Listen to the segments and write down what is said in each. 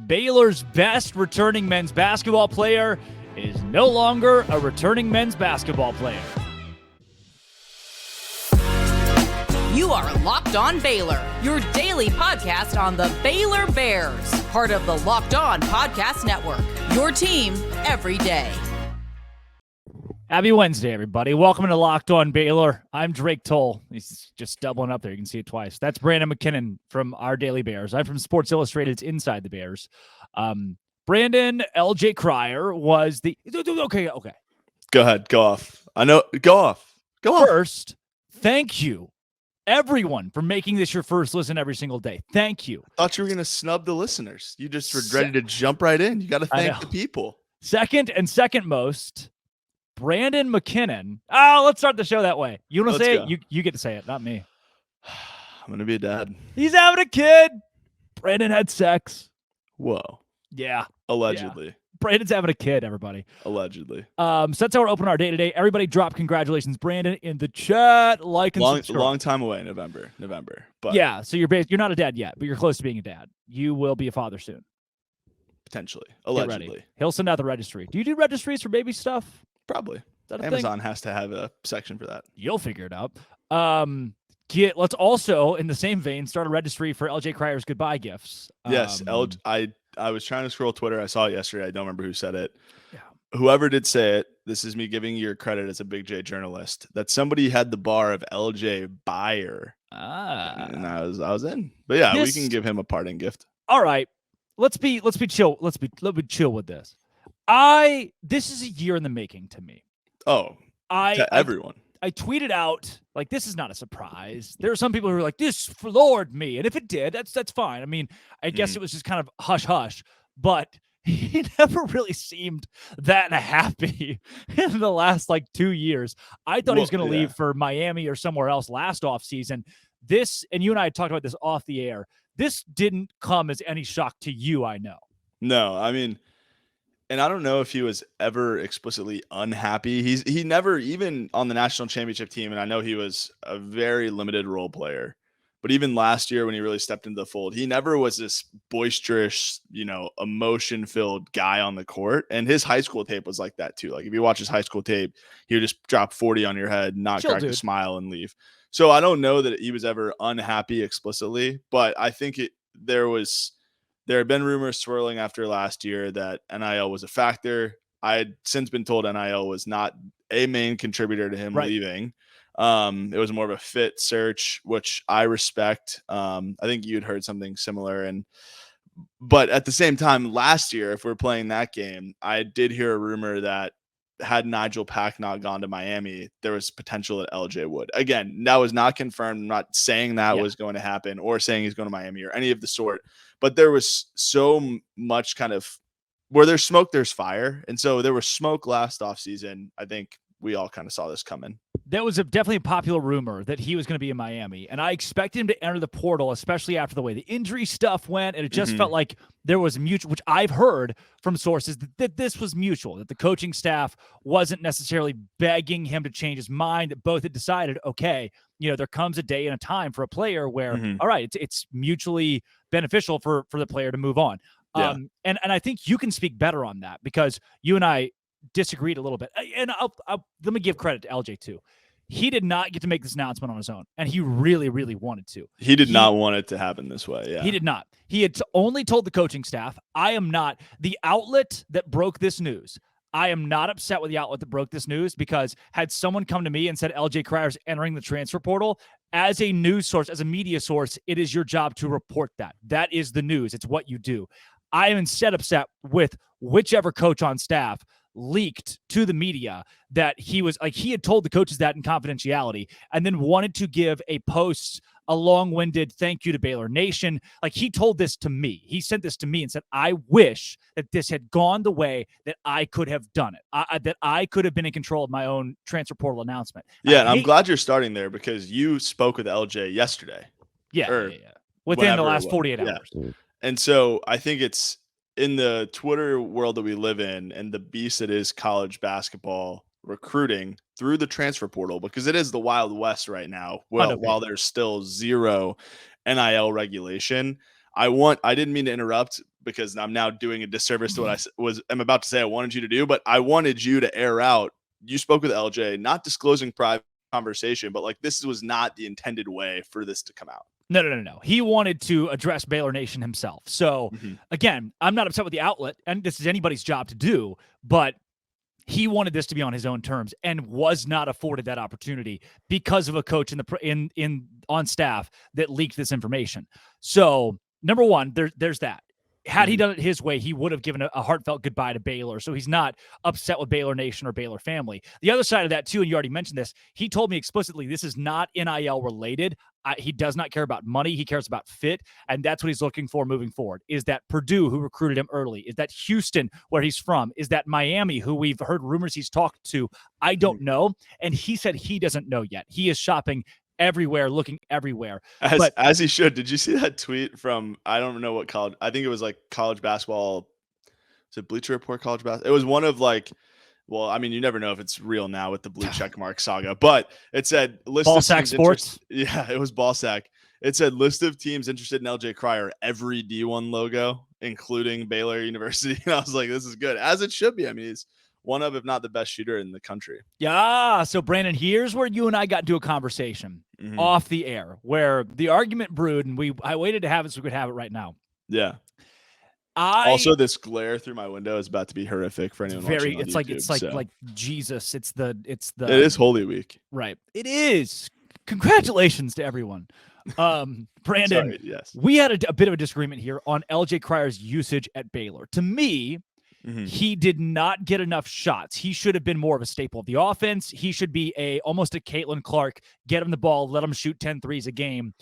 Baylor's best returning men's basketball player is no longer a returning men's basketball player. You are Locked On Baylor, your daily podcast on the Baylor Bears, part of the Locked On Podcast Network, your team every day. Happy Wednesday, everybody. Welcome to Locked On Baylor. I'm Drake Toll. He's just doubling up there. You can see it twice. That's Branden McKinnon from our Daily Bears. I'm from Sports Illustrated's Inside the Bears. Branden, LJ Cryer was the... Okay. Go ahead. Go off. I know. Go off. First, thank you, everyone, for making this your first listen every single day. Thank you. Thought you were going to snub the listeners. You just were ready to jump right in. You got to thank the people. Second most... Branden McKinnon. Oh, let's start the show that way. You want to say it? You get to say it, not me. I'm going to be a dad. He's having a kid. Branden had sex. Whoa. Yeah. Allegedly. Yeah. Branden's having a kid, everybody. Allegedly. So that's how we're opening our day today. Everybody drop congratulations, Branden, in the chat. Like and subscribe. Long time away, November. But yeah, so you're not a dad yet, but you're close to being a dad. You will be a father soon. Potentially. Allegedly. He'll send out the registry. Do you do registries for baby stuff? Probably. Amazon has to have a section for that. You'll figure it out. Let's also, in the same vein, start a registry for LJ Cryer's goodbye gifts. Yes, I was trying to scroll Twitter. I saw it yesterday. I don't remember who said it. Yeah. Whoever did say it, this is me giving you your credit as a Big J journalist, that somebody had the bar of LJ buyer. And I was in. But yeah, we can give him a parting gift. All right. Let's be chill. Let's be chill with this. This is a year in the making to me. Oh, to everyone. I tweeted out, like, this is not a surprise. There are some people who are like, this floored me. And if it did, that's fine. I mean, I guess it was just kind of hush, but he never really seemed that happy in the last 2 years. I thought he was going to leave for Miami or somewhere else last offseason. This, and you and I talked about this off the air, this didn't come as any shock to you, I know. No, I mean, and I don't know if he was ever explicitly unhappy. He never, even on the national championship team, and I know he was a very limited role player, but even last year when he really stepped into the fold, he never was this boisterous, emotion-filled guy on the court. And his high school tape was like that too. Like if you watch his high school tape, he would just drop 40 on your head, not crack a smile, and leave. So I don't know that he was ever unhappy explicitly, but I think there had been rumors swirling after last year that NIL was a factor. I had since been told NIL was not a main contributor to him leaving. It was more of a fit search, which I respect. I think you'd heard something similar. But at the same time, last year, if we're playing that game, I did hear a rumor that had Nigel Pack not gone to Miami, there was potential that LJ would. Again, that was not confirmed. I'm not saying that was going to happen or saying he's going to Miami or any of the sort. But there was so much kind of where there's smoke, there's fire. And so there was smoke last offseason. I think we all kind of saw this coming. That was definitely a popular rumor that he was going to be in Miami. And I expected him to enter the portal, especially after the way the injury stuff went. And it just felt like there was mutual, which I've heard from sources that this was mutual, that the coaching staff wasn't necessarily begging him to change his mind, that both had decided, okay, there comes a day and a time for a player where, all right, it's mutually beneficial for the player to move on. Yeah. And I think you can speak better on that because you and I disagreed a little bit. And let me give credit to LJ too. He did not get to make this announcement on his own, and he really, really wanted to. He did not want it to happen this way. Yeah, he did not. He had only told the coaching staff, I am not the outlet that broke this news. I am not upset with the outlet that broke this news because had someone come to me and said LJ Cryer's entering the transfer portal, as a news source, as a media source, it is your job to report that. That is the news. It's what you do. I am instead upset with whichever coach on staff leaked to the media that he had told the coaches that in confidentiality and then wanted to give a long-winded thank you to Baylor Nation. Like he told this to me. He sent this to me and said, I wish that this had gone the way that I could have done it, that I could have been in control of my own transfer portal announcement. Yeah, and I'm glad you're starting there because you spoke with LJ yesterday. Yeah. Within the last 48 hours. Yeah. And so I think it's in the Twitter world that we live in and the beast that is college basketball recruiting through the transfer portal, because it is the Wild West right now. While there's still zero NIL regulation, I didn't mean to interrupt because I'm now doing a disservice to what I'm about to say I wanted you to do, but I wanted you to air out. You spoke with LJ, not disclosing private conversation, but like this was not the intended way for this to come out. No. He wanted to address Baylor Nation himself. So again, I'm not upset with the outlet, and this is anybody's job to do, but he wanted this to be on his own terms and was not afforded that opportunity because of a coach on staff that leaked this information. So number one, there's that. Had he done it his way, he would have given a heartfelt goodbye to Baylor. So he's not upset with Baylor Nation or Baylor family. The other side of that, too, and you already mentioned this, he told me explicitly this is not NIL related. He does not care about money. He cares about fit. And that's what he's looking for moving forward. Is that Purdue, who recruited him early? Is that Houston, where he's from? Is that Miami, who we've heard rumors he's talked to? I don't know. And he said he doesn't know yet. He is shopping everywhere, looking everywhere. As he should. Did you see that tweet from, I don't know what college, I think it was like college basketball. Is it Bleacher Report college basketball? It was one of like, well, I mean, you never know if it's real now with the blue check mark saga, but it said list Ball of Sack Sports. Yeah, it was Ball Sack. It said list of teams interested in LJ Cryer, every D1 logo, including Baylor University. And I was like, this is good, as it should be. I mean, he's one of, if not the best shooter in the country. Yeah. So Branden, here's where you and I got into a conversation off the air where the argument brewed, and I waited to have it so we could have it right now. Yeah. Also, this glare through my window is about to be horrific for anyone watching on YouTube. It's like Jesus. It is Holy Week. Right. It is. Congratulations to everyone. Branden, Sorry, yes. We had a bit of a disagreement here on LJ Cryer's usage at Baylor. To me, he did not get enough shots. He should have been more of a staple of the offense. He should be almost a Caitlin Clark, get him the ball, let him shoot 10 threes a game.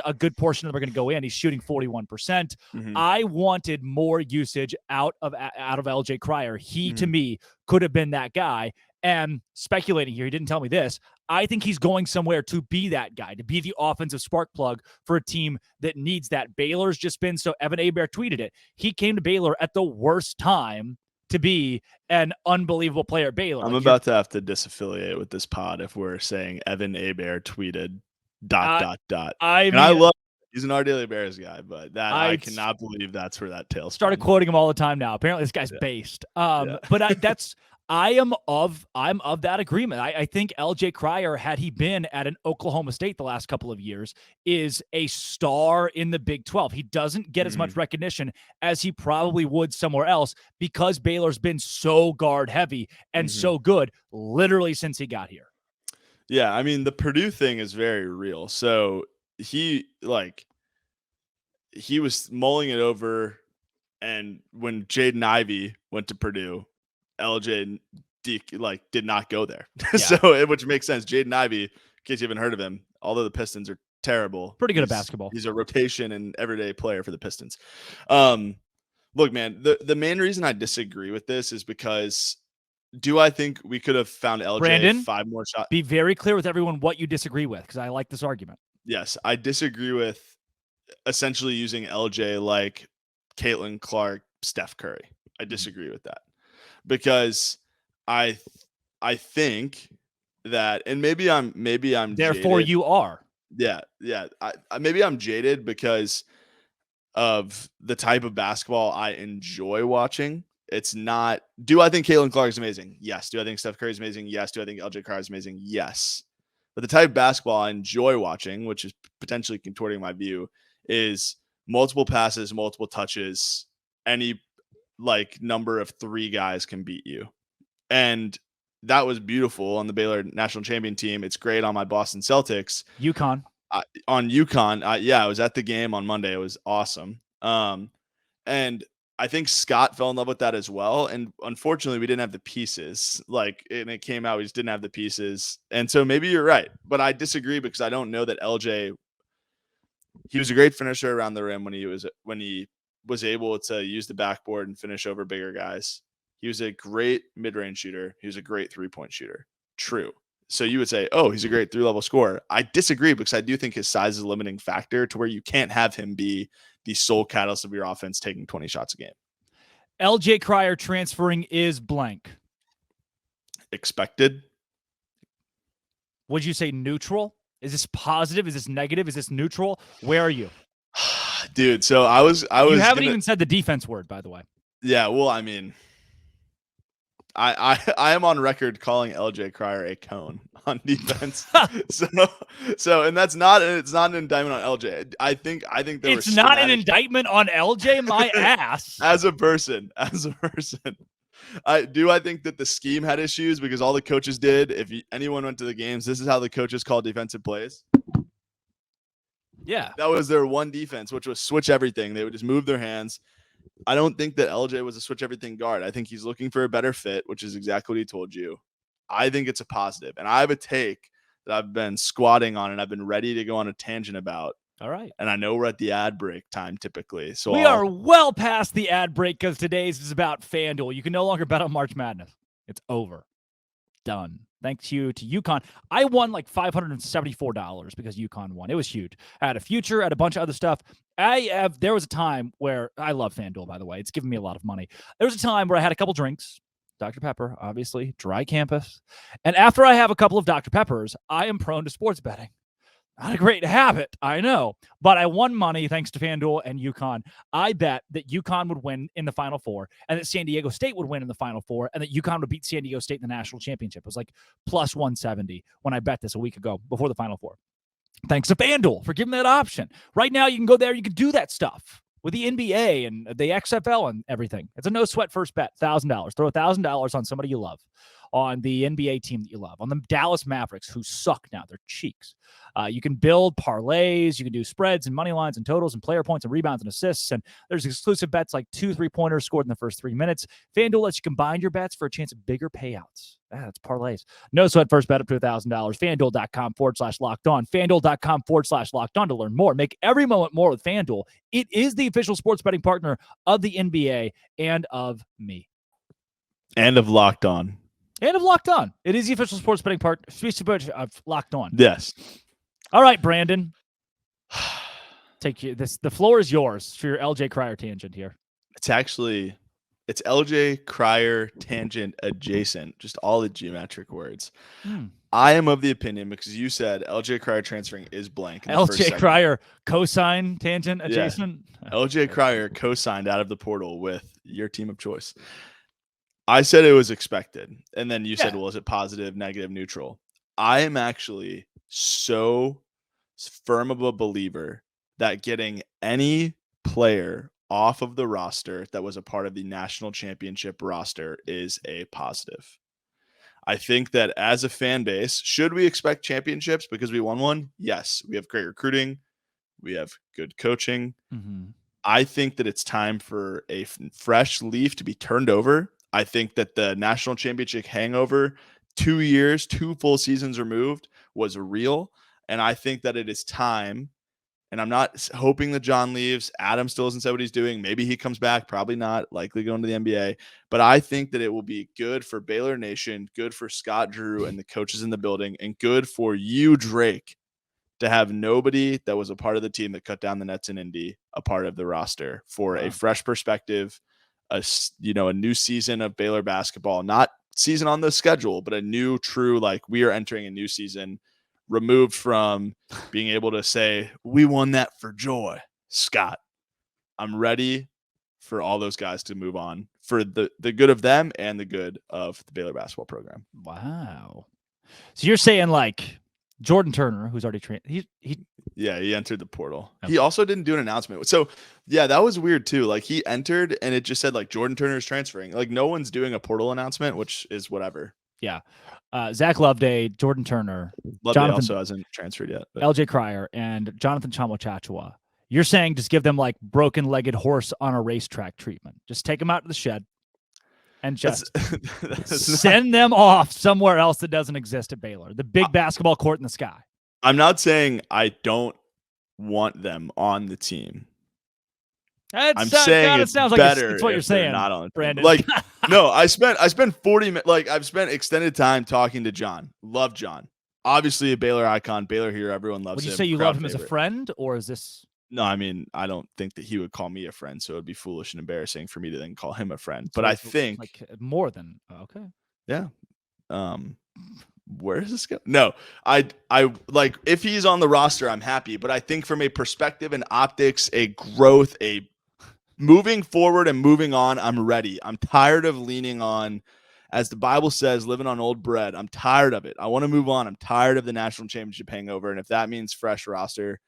A good portion of them are going to go in. He's shooting 41%. I wanted more usage out of LJ Cryer. He, to me, could have been that guy. And speculating here, he didn't tell me this, I think he's going somewhere to be that guy, to be the offensive spark plug for a team that needs that. Baylor's just been so, Evan Hebert tweeted it. He came to Baylor at the worst time to be an unbelievable player at Baylor. I'm about to have to disaffiliate with this pod if we're saying Evan Hebert tweeted ... I love, he's an our Daily Bears guy, but I cannot believe that's where that tail started quoting him all the time now. Apparently this guy's based. But I'm of that agreement. I think LJ Cryer, had he been at an Oklahoma State the last couple of years, is a star in the Big 12. He doesn't get as much recognition as he probably would somewhere else because Baylor's been so guard heavy and so good literally since he got here. Yeah, I mean, the Purdue thing is very real. So he was mulling it over, and when Jaden Ivey went to Purdue, LJ did not go there. Yeah. So, which makes sense. Jaden Ivey, in case you haven't heard of him, although the Pistons are terrible, pretty good at basketball. He's a rotation and everyday player for the Pistons. Look, man, the main reason I disagree with this is because, do I think we could have found LJ Branden, 5 more shots? Be very clear with everyone what you disagree with, because I like this argument. Yes, I disagree with essentially using LJ like Caitlin Clark, Steph Curry. I disagree with that because I think that, and maybe I'm therefore jaded. You are. Yeah. Maybe I'm jaded because of the type of basketball I enjoy watching. It's not, do I think Caitlin Clark is amazing? Yes. Do I think Steph Curry is amazing? Yes. Do I think LJ Cryer is amazing? Yes. But the type of basketball I enjoy watching, which is potentially contorting my view, is multiple passes, multiple touches. Any number of 3 guys can beat you. And that was beautiful on the Baylor national champion team. It's great on my Boston Celtics. UConn. On UConn. I was at the game on Monday. It was awesome. And I think Scott fell in love with that as well. And unfortunately, we didn't have the pieces. And it came out, we just didn't have the pieces. And so maybe you're right. But I disagree because I don't know that LJ, he was a great finisher around the rim when he was able to use the backboard and finish over bigger guys. He was a great mid-range shooter. He was a great 3-point shooter. True. So you would say, oh, he's a great 3-level scorer. I disagree because I do think his size is a limiting factor to where you can't have him be the sole catalyst of your offense taking 20 shots a game. LJ Cryer transferring is blank. Expected. Would you say neutral? Is this positive? Is this negative? Is this neutral? Where are you? Dude, so I was You haven't even said the defense word, by the way. Yeah, well, I mean, I am on record calling LJ Cryer a cone on defense. so and it's not an indictment on LJ. I think there it's not an indictment on LJ, my ass. As a person. I think that the scheme had issues because all the coaches did. If anyone went to the games, this is how the coaches call defensive plays. Yeah. That was their one defense, which was switch everything. They would just move their hands. I don't think that LJ was a switch everything guard. I think he's looking for a better fit, which is exactly what he told you. I think it's a positive. And I have a take that I've been squatting on and I've been ready to go on a tangent about. All right. And I know we're at the ad break time typically. So we are well past the ad break because today's is about FanDuel. You can no longer bet on March Madness. It's over. Done. Thanks you to UConn. I won like $574 because UConn won. It was huge. I had a future, I had a bunch of other stuff. There was a time where I love FanDuel, by the way. It's given me a lot of money. There was a time where I had a couple drinks, Dr. Pepper, obviously, dry campus. And after I have a couple of Dr. Peppers, I am prone to sports betting. Not a great habit, I know, but I won money thanks to FanDuel and UConn. I bet that UConn would win in the Final Four and that San Diego State would win in the Final Four and that UConn would beat San Diego State in the national championship. It was like plus 170 when I bet this a week ago before the Final Four. Thanks to FanDuel for giving that option. Right now, you can go there. You can do that stuff with the NBA and the XFL and everything. It's a no sweat first bet, $1,000. Throw $1,000 on somebody you love, on the NBA team that you love, on the Dallas Mavericks, who suck now. They're cheeks. You can build parlays. You can do spreads and money lines and totals and player points and rebounds and assists. And there's exclusive bets like 2 3-pointers scored in the first 3 minutes. FanDuel lets you combine your bets for a chance at bigger payouts. That's parlays. No sweat first bet up to $1,000. FanDuel.com/locked-on. FanDuel.com/locked-on to learn more. Make every moment more with FanDuel. It is the official sports betting partner of the NBA and of me. And of Locked On. And of Locked On. It is the official sports betting partner of Locked On. Yes. All right, Brandon. The floor is yours for your LJ Cryer tangent here. It's LJ Cryer tangent adjacent, just all the geometric words. I am of the opinion, because you said LJ Cryer transferring is blank. LJ Cryer cosine tangent adjacent. Yeah. LJ Cryer co-signed out of the portal with your team of choice. I said it was expected. And then you said, well, is it positive, negative, neutral? I am actually so firm of a believer that getting any player off of the roster that was a part of the national championship roster is a positive. I think that as a fan base, should we expect championships because we won one? Yes. We have great recruiting. We have good coaching. Mm-hmm. I think that it's time for a fresh leaf to be turned over. I think that the national championship hangover, 2 years, 2 full seasons removed, was real. And I think that it is time. And I'm not hoping that John leaves. Adam still hasn't said what he's doing. Maybe he comes back. Probably not. Likely going to the NBA. But I think that it will be good for Baylor Nation, good for Scott Drew and the coaches in the building, and good for you, Drake, to have nobody that was a part of the team that cut down the nets in Indy a part of the roster for a fresh perspective, a new season of Baylor basketball, not season on the schedule, but a new true, like, we are entering a new season, removed from being able to say, we won that for joy. Scott, I'm ready for all those guys to move on for the good of them and the good of the Baylor basketball program. Wow. So you're saying, like, Jordan Turner, who's already trained, he entered the portal. Okay. He also didn't do an announcement. So yeah, that was weird too. Like, he entered and it just said like Jordan Turner is transferring. Like, no one's doing a portal announcement, which is whatever. Yeah. Zach Loveday, Jordan Turner, Loveday Jonathan also hasn't transferred yet. But. LJ Cryer and Jonathan Chamo-Chachua. You're saying just give them like broken-legged horse on a racetrack treatment. Just take them out to the shed and just send them off somewhere else that doesn't exist at Baylor. The big basketball court in the sky. I'm not saying I don't want them on the team. I'm saying it sounds better like it's what you're saying, not on Brandon. Like, no, I spent 40 minutes. Like, I've spent extended time talking to John. Love John. Obviously a Baylor icon, Baylor hero. Everyone loves him. Would you say you love him as a friend, or is this? No, I mean, I don't think that he would call me a friend, so it would be foolish and embarrassing for me to then call him a friend. But I think like more than okay. Yeah. where is this going? No, I like if he's on the roster, I'm happy. But I think from a perspective and optics, a growth, a moving forward and moving on, I'm ready. I'm tired of leaning on, as the Bible says, living on old bread. I'm tired of it. I want to move on. I'm tired of the national championship hangover. And if that means fresh roster,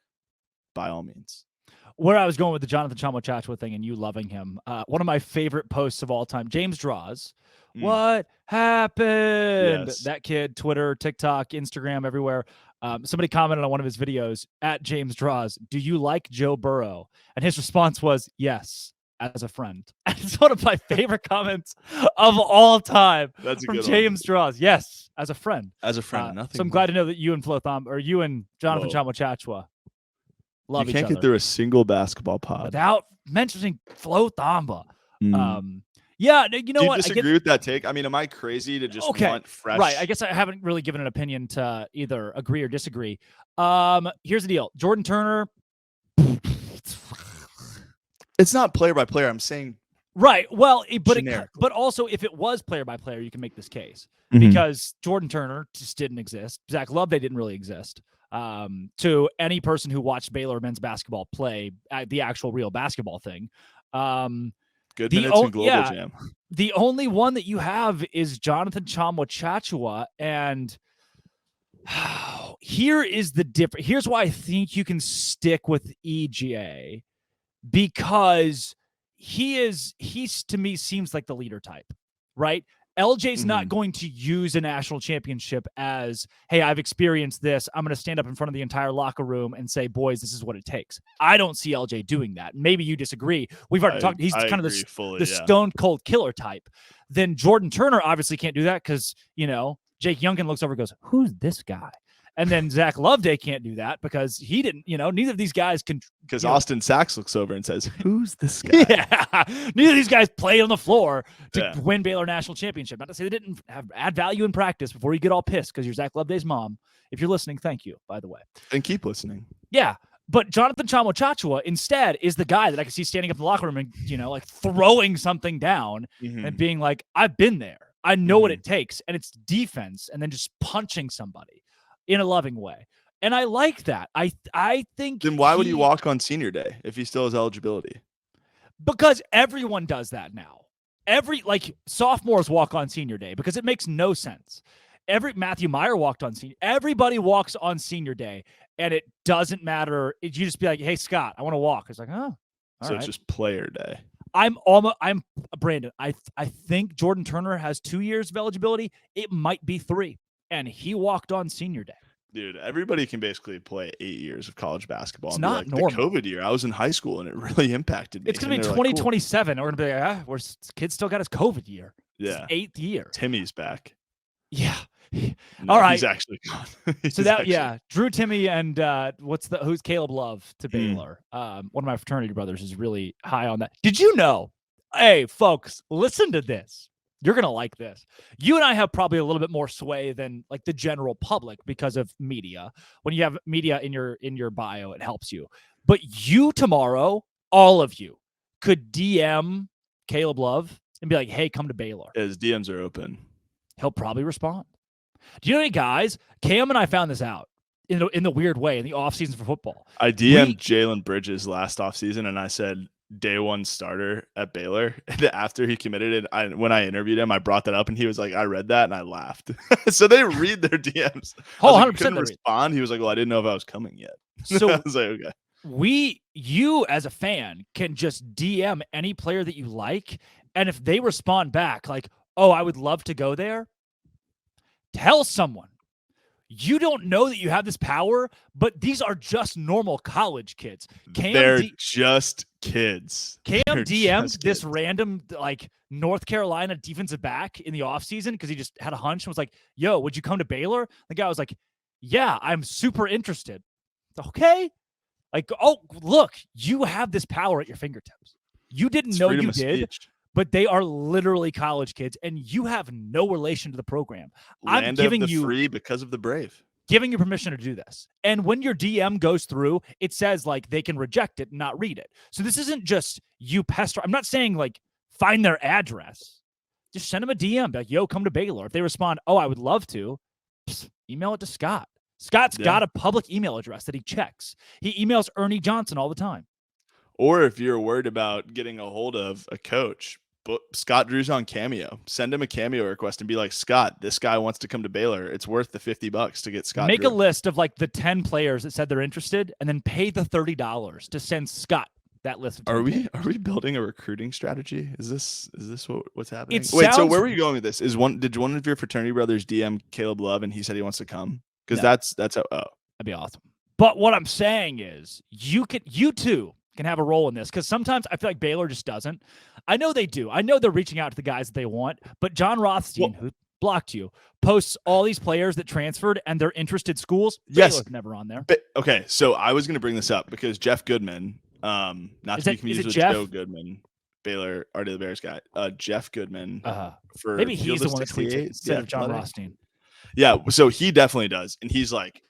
by all means. Where I was going with the Jonathan Chamo thing and you loving him, one of my favorite posts of all time, James Draws. What happened? Yes. That kid, Twitter, TikTok, Instagram, everywhere. Somebody commented on one of his videos at James Draws, do you like Joe Burrow? And his response was, yes, as a friend. It's one of my favorite comments of all time. That's a from good James Draws. Yes, as a friend. As a friend, nothing. So I'm glad to know that you and you and Jonathan Chamo love each other. You can't get through a single basketball pod without mentioning Flo Thamba. Yeah, you know what? Do you disagree with that take? I mean, am I crazy to just want fresh? Right. I guess I haven't really given an opinion to either agree or disagree. Here's the deal. Jordan Turner. It's not player by player. I'm saying. Right. Well, but also if it was player by player, you can make this case because Jordan Turner just didn't exist. Zach Loveday didn't really exist. To any person who watched Baylor men's basketball play the actual real basketball thing. Good minutes in Global Jam. The only one that you have is Jonathan Chamo, and here is the difference. Here's why I think you can stick with EJ, because he's to me seems like the leader type, right? LJ's not going to use a national championship as, hey, I've experienced this. I'm going to stand up in front of the entire locker room and say, boys, this is what it takes. I don't see LJ doing that. Maybe you disagree. We've already talked. He's kind of the stone cold killer type. Then Jordan Turner obviously can't do that because, Jake Youngkin looks over and goes, who's this guy? And then Zach Loveday can't do that because he didn't, neither of these guys can. Because Austin Sachs looks over and says, who's this guy? Yeah. Neither of these guys played on the floor to win Baylor national championship. Not to say they didn't add value in practice before you get all pissed because you're Zach Loveday's mom. If you're listening, thank you, by the way. And keep listening. Yeah. But Jonathan Chamo instead is the guy that I can see standing up in the locker room and, like throwing something down and being like, I've been there. I know what it takes. And it's defense and then just punching somebody in a loving way. And I like that. I think. Then why would he walk on senior day if he still has eligibility? Because everyone does that now. Sophomores walk on senior day because it makes no sense. Matthew Meyer walked on senior. Everybody walks on senior day, and it doesn't matter. You just be like, hey, Scott, I want to walk. It's like, oh. It's just player day. I'm Branden. I think Jordan Turner has 2 years of eligibility. It might be 3. And he walked on senior day. Dude, everybody can basically play 8 years of college basketball. It's not normal. The COVID year, I was in high school, and it really impacted me. It's going to be 2027. We're going to be like, where kid still got his COVID year. Yeah. It's 8th year. Timmy's back. Yeah. No, all right. He's actually gone. Drew Timme and who's Caleb Love to Baylor. One of my fraternity brothers is really high on that. Did you know? Hey, folks, listen to this. You're going to like this. You and I have probably a little bit more sway than like the general public because of media. When you have media in your bio, it helps you. But you tomorrow, all of you, could DM Caleb Love and be like, hey, come to Baylor. His DMs are open. He'll probably respond. Do you know any guys? Cam and I found this out in the weird way in the offseason for football. I DM'd Jalen Bridges last offseason, and I said, day one starter at Baylor. And after he committed it, when I interviewed him, I brought that up, and he was like, I read that, and I laughed. So they read their DMs. Oh, 100%. Couldn't respond. He was like, well, I didn't know if I was coming yet. So I was like, okay. You as a fan can just DM any player that you like, and if they respond back like, oh, I would love to go there, tell someone. You don't know that you have this power, but these are just normal college kids. They're just kids. Cam DM'd this random North Carolina defensive back in the offseason because he just had a hunch and was like, yo, would you come to Baylor? The guy was like, yeah, I'm super interested. Okay. Oh, look, you have this power at your fingertips. You didn't know you did. But they are literally college kids, and you have no relation to the program. I'm giving you free because of the Brave. Giving you permission to do this. And when your DM goes through, it says they can reject it and not read it. So this isn't just you pester. I'm not saying find their address. Just send them a DM, be like, yo, come to Baylor. If they respond, oh, I would love to, email it to Scott. Scott's Yeah. got a public email address that he checks. He emails Ernie Johnson all the time. Or if you're worried about getting a hold of a coach, but Scott Drew's on Cameo. Send him a Cameo request and be like, Scott, this guy wants to come to Baylor. It's worth the $50 to get Scott Make Drew. a list of like the 10 players that said they're interested, and then pay the $30 to send Scott that list. Of Are we building a recruiting strategy? Is this what's happening? Wait, so where were you going with this? Did one of your fraternity brothers DM Caleb Love and he said he wants to come? Because that's how. Oh, that'd be awesome. But what I'm saying is, you too can have a role in this, because sometimes I feel like Baylor just doesn't. I know they do. I know they're reaching out to the guys that they want, but John Rothstein, who blocked you, posts all these players that transferred and they're interested schools. Yes, Baylor's never on there. But, okay, so I was going to bring this up because Jeff Goodman, not to be confused with Joe Goodman, Baylor, Art of the Bears guy, Jeff Goodman. For maybe he's the one that tweets it instead of John Rothstein. Yeah, so he definitely does, and he's like,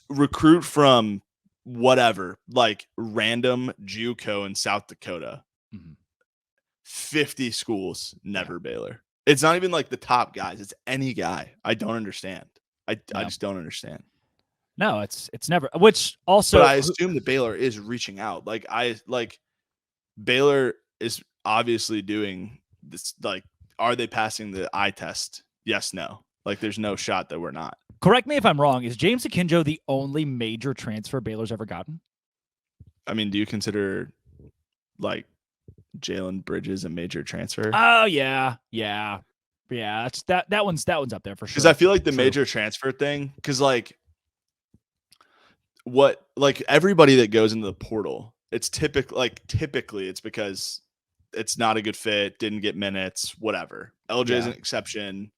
recruit from whatever, like random JUCO in South Dakota. 50 schools, never Baylor. It's not even like the top guys. It's any guy. I don't understand. I just don't understand. No, it's never. Which also, but I assume that Baylor is reaching out. Baylor is obviously doing this. Like, are they passing the eye test? Yes, no. Like, there's no shot that we're not. Correct me if I'm wrong. Is James Akinjo the only major transfer Baylor's ever gotten? I mean, do you consider like Jalen Bridges a major transfer? Oh yeah. That's that one's up there for sure. Because I feel like the major transfer thing, because like everybody that goes into the portal, it's typically it's because it's not a good fit, didn't get minutes, whatever. LJ is an exception.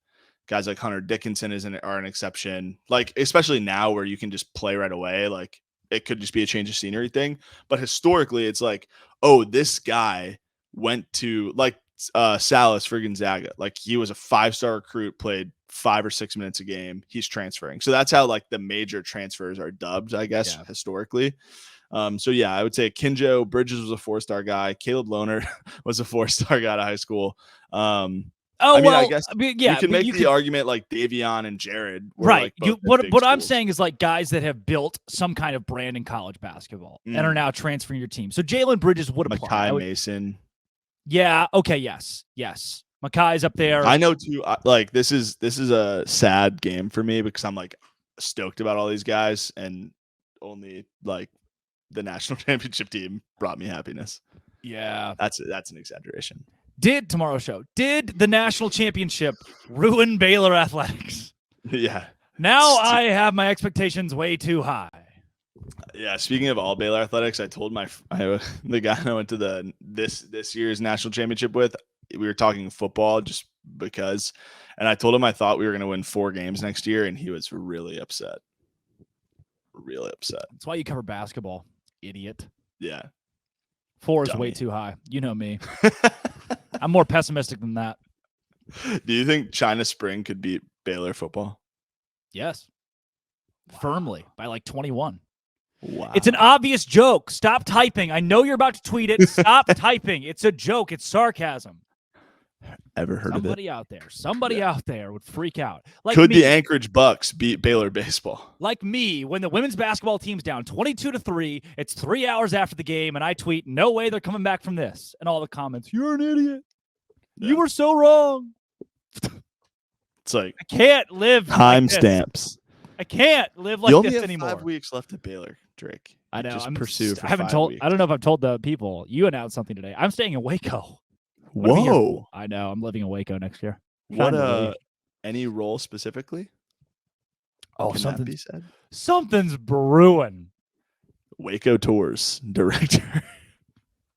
Guys like Hunter Dickinson are an exception. Like, especially now where you can just play right away. Like, it could just be a change of scenery thing. But historically, it's like, oh, this guy went to like Salas for Gonzaga. Like, he was a 5-star recruit, played 5 or 6 minutes a game. He's transferring. So that's how like the major transfers are dubbed, I guess, historically. So yeah, I would say Kinjo Bridges was a 4-star guy. Caleb Lohner was a 4-star guy out of high school. I guess you can make the argument like Davion and Jared. Right. What I'm saying is like guys that have built some kind of brand in college basketball and are now transferring your team. So Jalen Bridges would apply. Makai Mason. Yeah. Okay. Yes. Makai's up there. I know too. This is a sad game for me because I'm like stoked about all these guys, and only like the national championship team brought me happiness. Yeah. That's an exaggeration. Did the national championship ruin Baylor athletics? Yeah. Now I have my expectations way too high. Yeah. Speaking of all Baylor athletics, I told the guy I went to this year's national championship with, we were talking football just because, and I told him I thought we were going to win 4 games next year, and he was really upset. Really upset. That's why you cover basketball, idiot. Yeah. 4 is way too high. You know me. I'm more pessimistic than that. Do you think China Spring could beat Baylor football? Yes. Wow. Firmly by like 21. Wow. It's an obvious joke. Stop typing. I know you're about to tweet it. Stop typing. It's a joke. It's sarcasm. Ever heard of it? Somebody out there would freak out. Like could the Anchorage Bucks beat Baylor baseball? Like me, when the women's basketball team's down 22-3, it's 3 hours after the game, and I tweet, "No way they're coming back from this." And all the comments, "You're an idiot. Yeah. You were so wrong." It's like I can't live timestamps. I can't live like this anymore. You only have 5 weeks left at Baylor, Drake. I know. Just pursue for I haven't 5 told. weeks. I don't know if I've told the people. You announced something today. I'm staying in Waco. Whoa! I know. I'm living in Waco next year. What? Any role specifically? Oh, said? Something's brewing. Waco Tours director.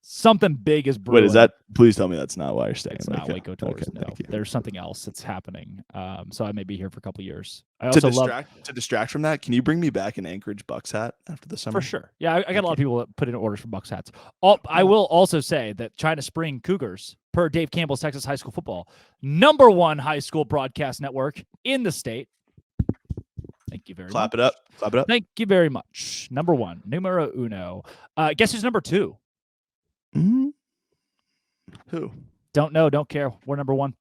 Something big is brewing. Wait, is that? Please tell me that's not why you're staying. It's in not Waco Tours. Okay, no, there's something else that's happening. So I may be here for a couple years. To distract from that, can you bring me back an Anchorage Bucks hat after the summer? For sure. Yeah, I got a lot of people that put in orders for Bucks hats. I will also say that China Spring Cougars, per Dave Campbell's Texas High School Football, #1 high school broadcast network in the state. Thank you very much. Clap it up. Thank you very much. #1, numero uno. Guess who's #2? Mm-hmm. Who? Don't know. Don't care. We're #1.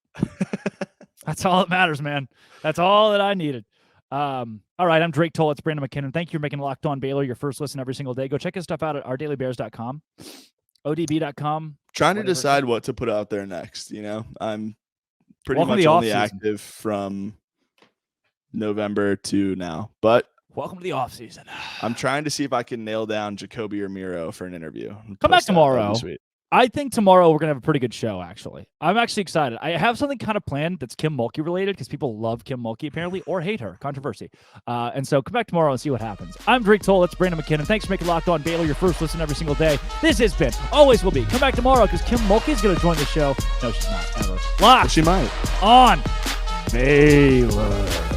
That's all that matters, man. That's all that I needed. All right, I'm Drake Toll. It's Brandon McKinnon. Thank you for making Locked On Baylor your first listen every single day. Go check his stuff out at ourdailybears.com, odb.com. Trying to decide what to put out there next. I'm pretty Welcome much to the only off-season. active from November to now, but welcome to the off season. I'm trying to see if I can nail down Jacoby or Miro for an interview. Come back tomorrow. That'd be sweet. I think tomorrow we're going to have a pretty good show, actually. I'm actually excited. I have something kind of planned that's Kim Mulkey related because people love Kim Mulkey, apparently, or hate her. Controversy. And so come back tomorrow and see what happens. I'm Drake Toll. It's Brandon McKinnon. Thanks for making Locked On Baylor your first listen every single day. This has been, always will be. Come back tomorrow because Kim Mulkey's going to join the show. No, she's not, ever. Locked She might. On Baylor.